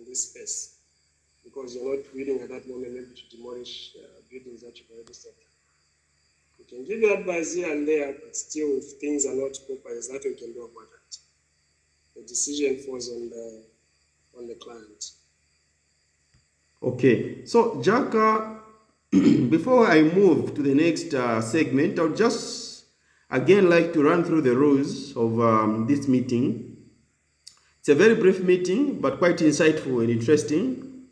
this space, because you're not willing at that moment maybe to demolish buildings that you've already set. We can give you advice here and there, but still, if things are not proper, there's nothing we can do about that. The decision falls on the client. Okay, so Jack, before I move to the next segment, I would just again like to run through the rules of this meeting. It's a very brief meeting, but quite insightful and interesting.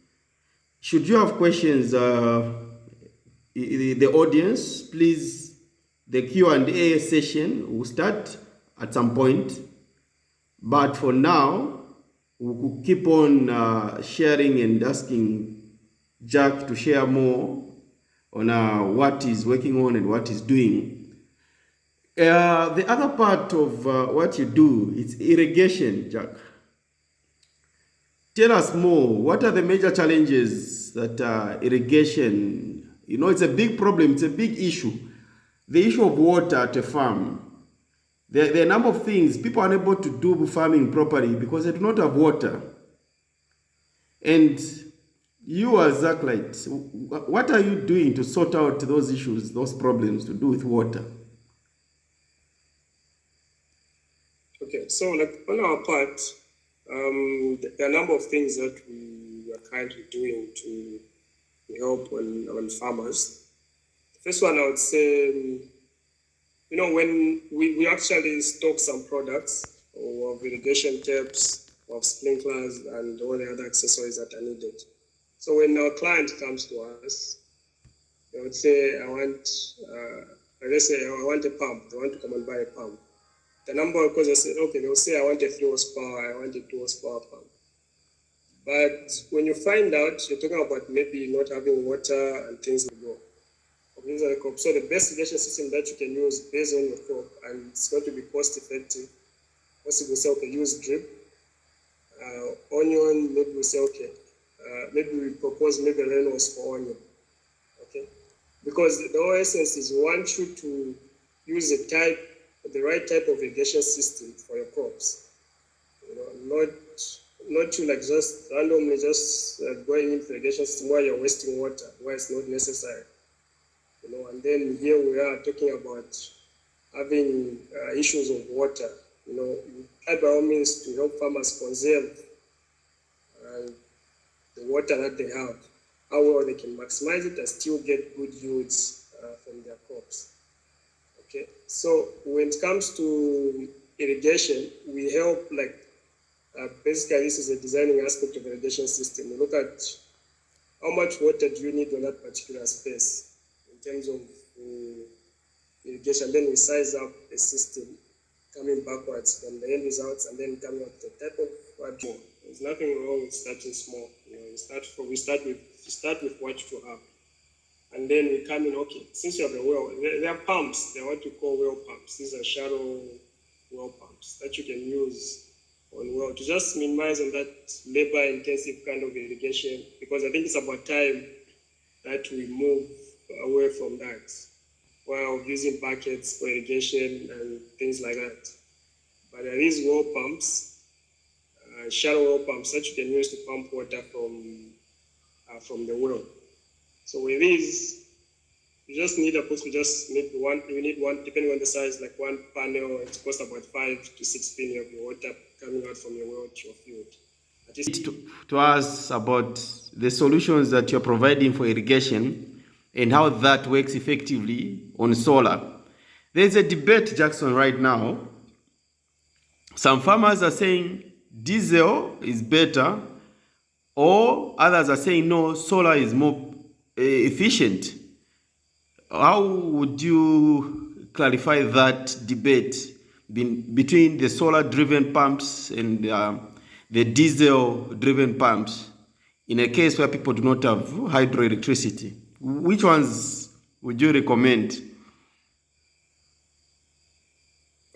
Should you have questions, the audience, please, the Q&A session will start at some point. But for now, we will keep on sharing and asking Jack to share more on what he's working on and what he's doing. The other part of what you do is irrigation, Jack. Tell us more. What are the major challenges that irrigation, it's a big problem, it's a big issue. The issue of water at a farm. There are a number of things. People are unable to do farming properly because they do not have water. And you as Arclite, what are you doing to sort out those issues, those problems to do with water? Okay, so like on our part, there are a number of things that we are currently doing to help on farmers. The first one, I would say, when we actually stock some products or irrigation taps, or sprinklers, and all the other accessories that are needed. So when our client comes to us, they would say, I want a pump. They want to come and buy a pump. The number, because they say, okay, they'll say, I want a 3 horsepower, I want a 2 horsepower pump. But when you find out, you're talking about maybe not having water and things like that. So the best irrigation system that you can use based on your crop, and it's going to be cost effective. Possibly say, okay, use drip. Onion, maybe we say, okay, maybe we propose maybe rainwater for onion. Okay? Because the whole essence is we want you to use the right type of irrigation system for your crops. Not to like just randomly going into the irrigation system where you're wasting water, where it's not necessary. And then here we are talking about having issues of water. Try by all means to help farmers conserve the water that they have, how well they can maximize it and still get good yields from their crops. Okay, so when it comes to irrigation, we help basically this is a designing aspect of the irrigation system. We look at how much water do you need on that particular space in terms of irrigation. Then we size up the system coming backwards from the end results and then coming up to the type of what you want. There's nothing wrong with starting small. We start with what you have. And then we come in, okay, since you have a well, there are pumps, they're what we call well pumps. These are shallow well pumps that you can use on well to just minimize on that labor-intensive kind of irrigation, because I think it's about time that we move away from that, while using buckets for irrigation and things like that. But there is well pumps, shallow well pumps that you can use to pump water from the well. So with these, you just need one, depending on the size, like one panel. It costs about 5 to 6 penny of your water coming out from your well to your field. To us about the solutions that you're providing for irrigation and how that works effectively on solar. There's a debate, Jackson, right now. Some farmers are saying diesel is better, or others are saying no, solar is more efficient. How would you clarify that debate between the solar-driven pumps and the diesel-driven pumps in a case where people do not have hydroelectricity? Which ones would you recommend?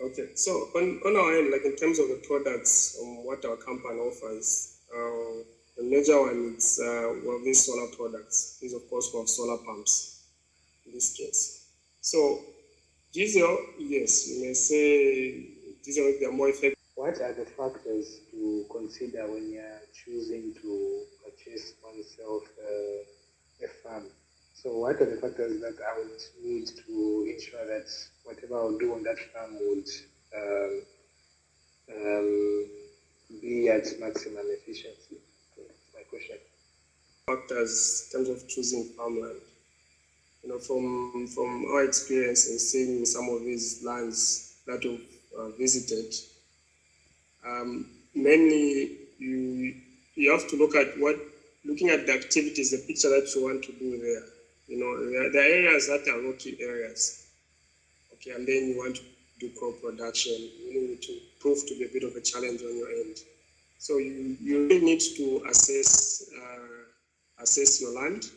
Okay, so on our end, like in terms of the products, what our company offers, the major one is these solar products. These, of course, for solar pumps in this case. So diesel, yes, you may say diesel will be more effective. what are the factors to consider when you're choosing to purchase oneself a farm? So what are the factors that I would need to ensure that whatever I'll do on that farm would um, um, be at maximum efficiency? That's my question. Factors in terms of choosing farmland. From our experience in seeing some of these lands that we've visited, mainly you have to looking at the activities, the picture that you want to do there. There are areas that are rocky areas, okay, and then you want to do crop production, you need to prove to be a bit of a challenge on your end. So you really need to assess your land,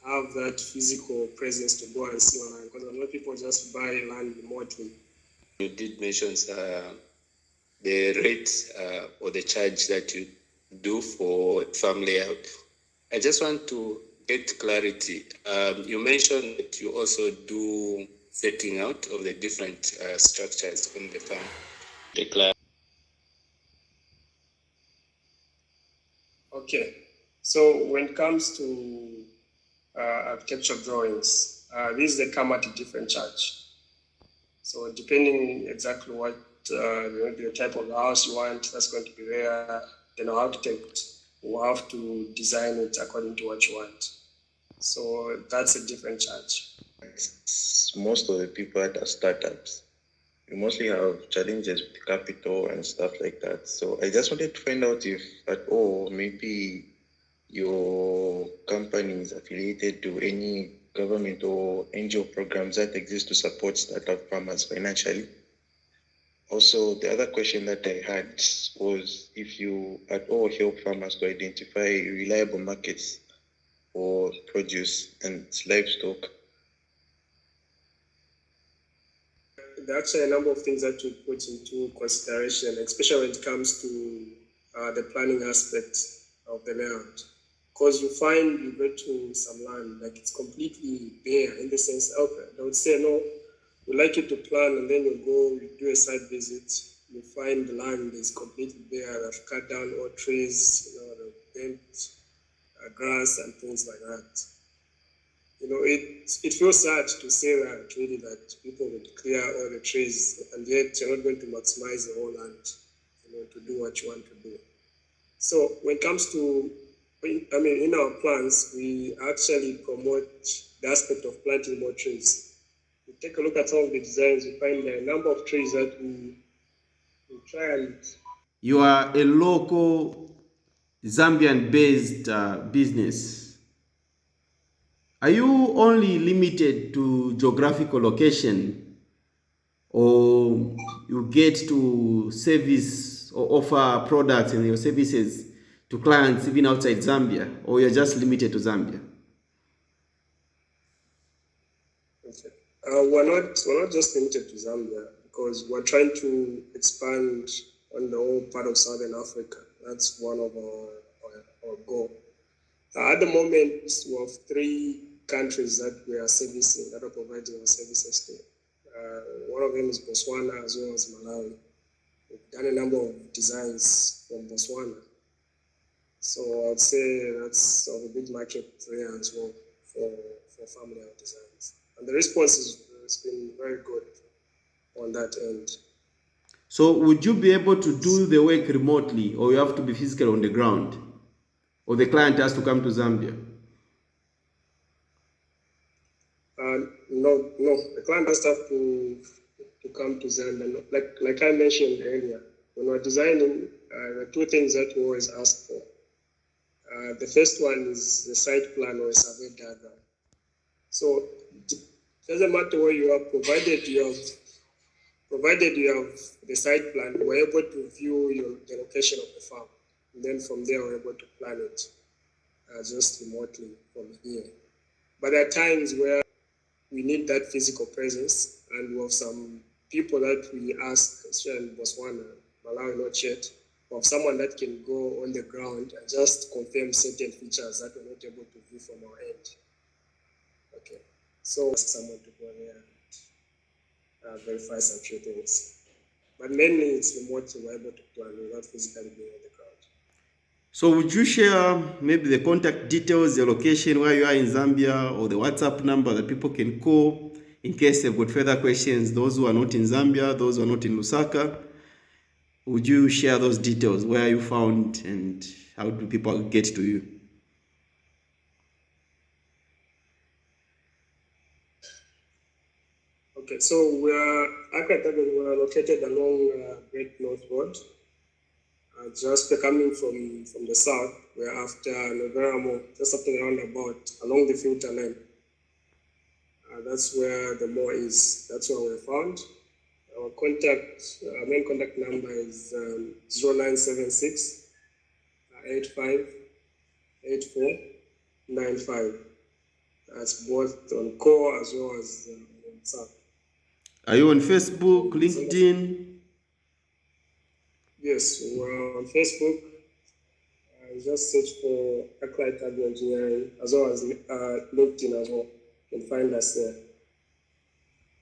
have that physical presence to go and see your land, because a lot of people just buy land remotely. You did mention the rate or the charge that you do for farm layout. I just want to get clarity. You mentioned that you also do setting out of the different structures on the farm. Okay, so when it comes to architectural drawings, these they come at a different charge. So depending exactly what the type of house you want that's going to be there, then our architect will have to design it according to what you want. So that's a different charge. Most of the people that are startups, you mostly have challenges with capital and stuff like that. So I just wanted to find out if at all maybe your company is affiliated to any government or NGO programs that exist to support startup farmers financially. Also, the other question that I had was if you at all help farmers to identify reliable markets for produce and livestock. There are actually a number of things that we put into consideration, especially when it comes to the planning aspect of the layout. Because you find you go to some land, like it's completely bare in the sense, okay, they would say, no, we'd like you to plan, and then you do a site visit, you find the land is completely bare, they've cut down all trees, they've bent grass and things like that. It feels sad to say that really that people would clear all the trees and yet you're not going to maximize the whole land, to do what you want to do. So when it comes to, in our plans, we actually promote the aspect of planting more trees. We take a look at some of the designs, we find a number of trees that we try and... You are a local Zambian-based business. Are you only limited to geographical location, or you get to service or offer products and your services to clients even outside Zambia, or you're just limited to Zambia? Okay. We're not just limited to Zambia, because we're trying to expand on the whole part of Southern Africa. That's one of our goal. At the moment, we have 3 countries that we are servicing, that are providing our services to. One of them is Botswana as well as Malawi. We've done a number of designs from Botswana. So I'd say that's a big market there as well for family art designs. And the response has been very good on that end. So would you be able to do the work remotely, or you have to be physical on the ground? Or the client has to come to Zambia? No, the client has to come to Zambia. Like I mentioned earlier, when we're designing, the 2 things that we always ask for. The first one is the site plan or a survey diagram. So it doesn't matter where you are, provided you have the site plan, we're able to view the location of the farm. And then from there, we're able to plan it just remotely from here. But there are times where we need that physical presence, and we have some people that we ask, especially in Botswana, Malawi not yet, of someone that can go on the ground and just confirm certain features that we're not able to view from our end. Okay, so someone to go there and verify some few things. but mainly it's remote, we're able to plant without physically being on the ground. So would you share maybe the contact details, the location where you are in Zambia, or the WhatsApp number that people can call in case they've got further questions, those who are not in Zambia, those who are not in Lusaka? Would you share those details, where you found and how do people get to you? Okay, so Arclite Agro, we are located along Great North Road, just coming from the south. We're after Noveramo, just after the roundabout, along the filter lane. That's where the mall is. That's where we're found. Our main contact number is 0976 85 84 95. That's both on core as well as on WhatsApp. Are you on Facebook, LinkedIn? Yes, we're on Facebook. Just search for Arclite Agro Engineering as well as LinkedIn as well. You can find us there.